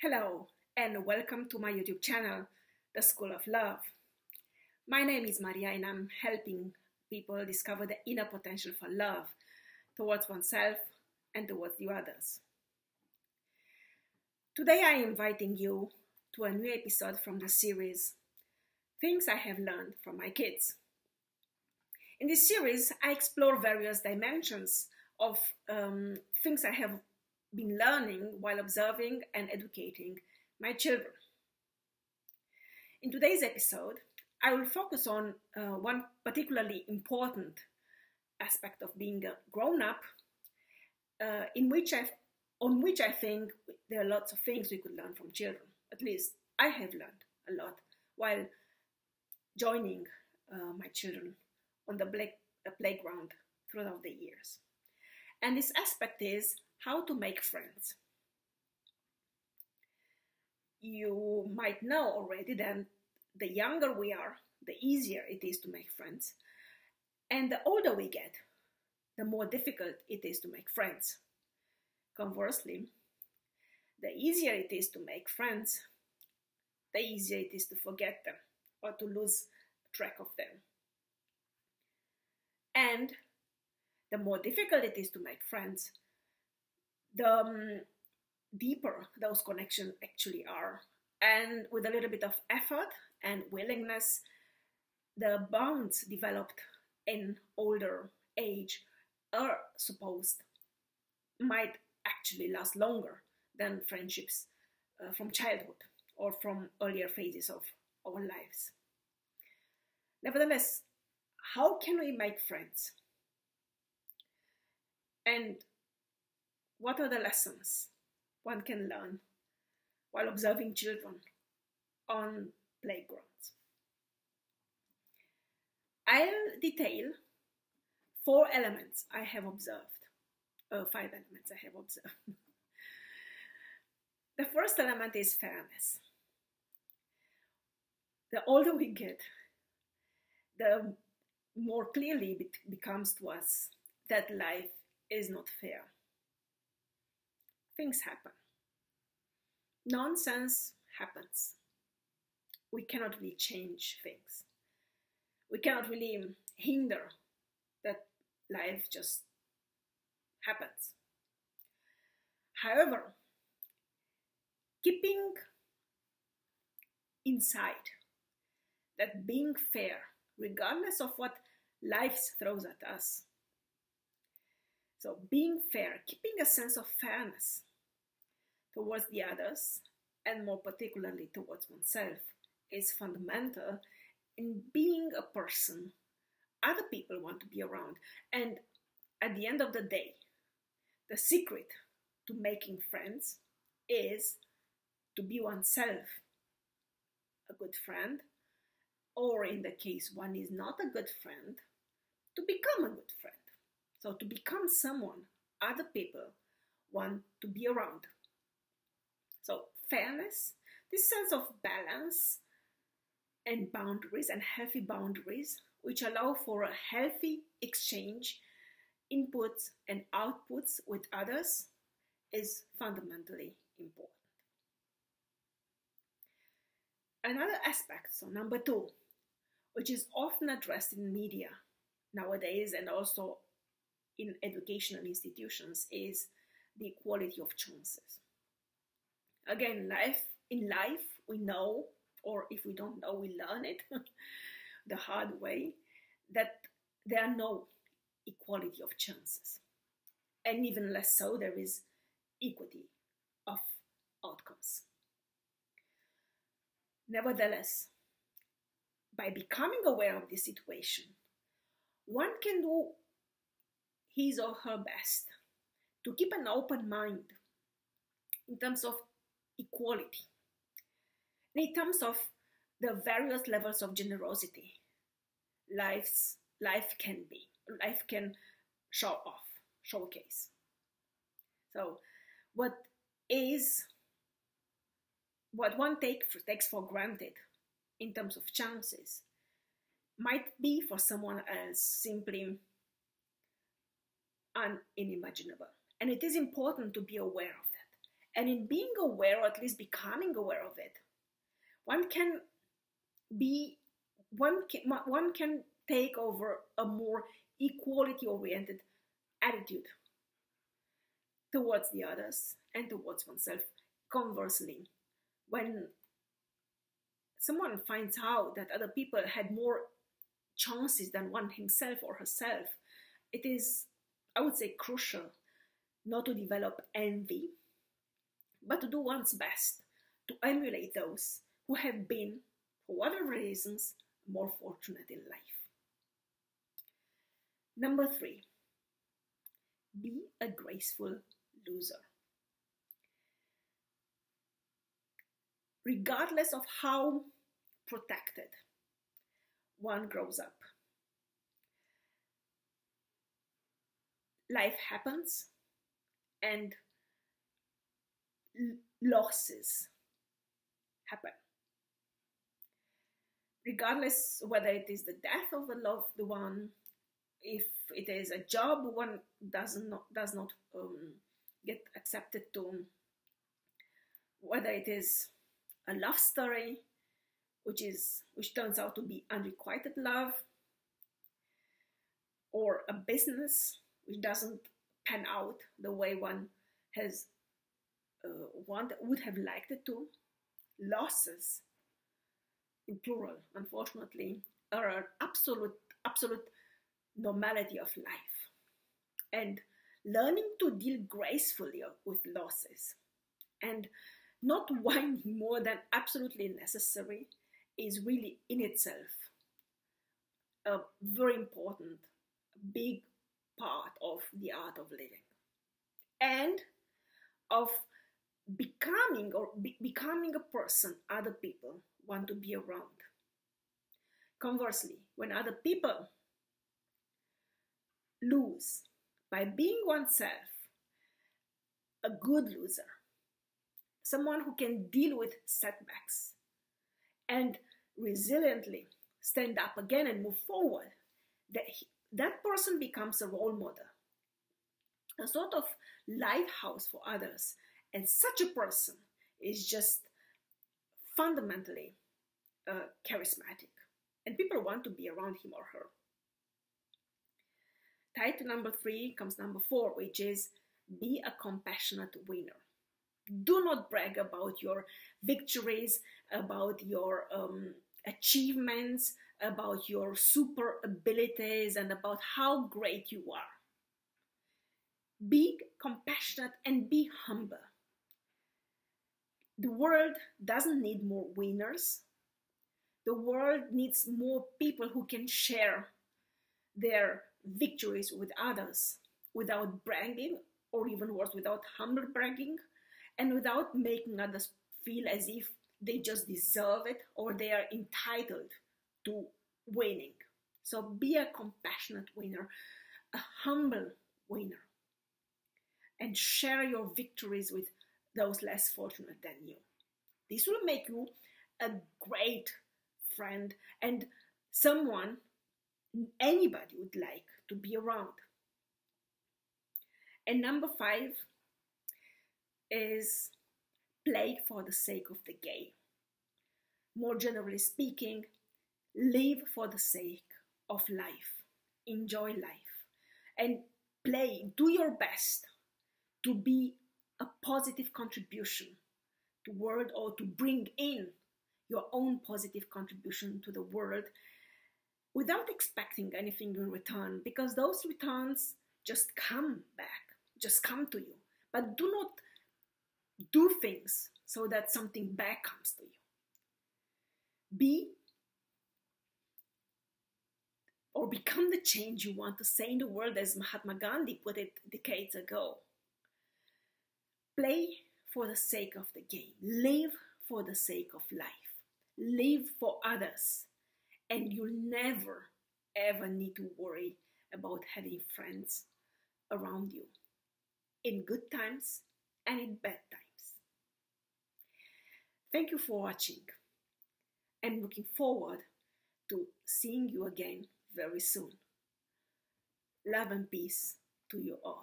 Hello, and welcome to my YouTube channel, The School of Love. My name is Maria, and I'm helping people discover the inner potential for love towards oneself and towards the others. Today, I am inviting you to a new episode from the series, Things I Have Learned from My Kids. In this series, I explore various dimensions of things I have been learning while observing and educating my children. In today's episode, I will focus on one particularly important aspect of being a grown-up, on which I think there are lots of things we could learn from children. At least I have learned a lot while joining my children on the playground throughout the years. And this aspect is how to make friends. You might know already that the younger we are, the easier it is to make friends. And the older we get, the more difficult it is to make friends. Conversely, the easier it is to make friends, the easier it is to forget them or to lose track of them. And the more difficult it is to make friends, the deeper those connections actually are. And with a little bit of effort and willingness, the bonds developed in older age are supposed might actually last longer than friendships from childhood or from earlier phases of our lives. Nevertheless, how can we make friends? And what are the lessons one can learn while observing children on playgrounds? I'll detail 5 elements I have observed. The first element is fairness. The older we get, the more clearly it becomes to us that life is not fair. Things happen. Nonsense happens. We cannot really change things. We cannot really hinder that life just happens. However, keeping inside that being fair, regardless of what life throws at us. So being fair, keeping a sense of fairness towards the others, and more particularly towards oneself, is fundamental in being a person other people want to be around. And at the end of the day, the secret to making friends is to be oneself a good friend, or in the case one is not a good friend, to become a good friend. So to become someone other people want to be around. So fairness, this sense of balance and boundaries and healthy boundaries, which allow for a healthy exchange, inputs and outputs with others, is fundamentally important. Another aspect, so number 2, which is often addressed in media nowadays and also in educational institutions, is the equality of chances. Again, in life, we know, or if we don't know, we learn it the hard way, that there are no equality of chances. And even less so, there is equity of outcomes. Nevertheless, by becoming aware of this situation, one can do his or her best to keep an open mind in terms of equality, in terms of the various levels of generosity life can showcase. So what one takes for granted in terms of chances might be for someone else simply unimaginable. And it is important to be aware of that And in being aware, or at least becoming aware of it, one can take over a more equality-oriented attitude towards the others and towards oneself. Conversely, when someone finds out that other people had more chances than one himself or herself, it is, I would say, crucial not to develop envy, but to do one's best to emulate those who have been, for whatever reasons, more fortunate in life. Number 3, be a graceful loser. Regardless of how protected one grows up, life happens and losses happen. Regardless whether it is the death of a loved one, if it is a job one does not get accepted to, whether it is a love story which turns out to be unrequited love, or a business which doesn't pan out the way one has would have liked it to. Losses, in plural, unfortunately, are an absolute normality of life. And learning to deal gracefully with losses and not whining more than absolutely necessary is really in itself a very important, big part of the art of living and of becoming a person other people want to be around. Conversely, when other people lose by being oneself, a good loser, someone who can deal with setbacks and resiliently stand up again and move forward, that person becomes a role model, a sort of lighthouse for others. And such a person is just fundamentally charismatic, and people want to be around him or her. Tied to number 3 comes number 4, which is be a compassionate winner. Do not brag about your victories, about your achievements, about your super abilities, and about how great you are. Be compassionate and be humble. The world doesn't need more winners. The world needs more people who can share their victories with others without bragging, or even worse, without humble bragging, and without making others feel as if they just deserve it or they are entitled to winning. So be a compassionate winner, a humble winner, and share your victories with those less fortunate than you. This will make you a great friend and someone anybody would like to be around. And number 5 is play for the sake of the game. More generally speaking, live for the sake of life. Enjoy life and play. Do your best to be a positive contribution to the world, or to bring in your own positive contribution to the world without expecting anything in return, because those returns just come back, just come to you. But do not do things so that something back comes to you. Become the change you want to see in the world, as Mahatma Gandhi put it decades ago. Play for the sake of the game. Live for the sake of life. Live for others. And you'll never, ever need to worry about having friends around you, in good times and in bad times. Thank you for watching. I'm looking forward to seeing you again very soon. Love and peace to you all.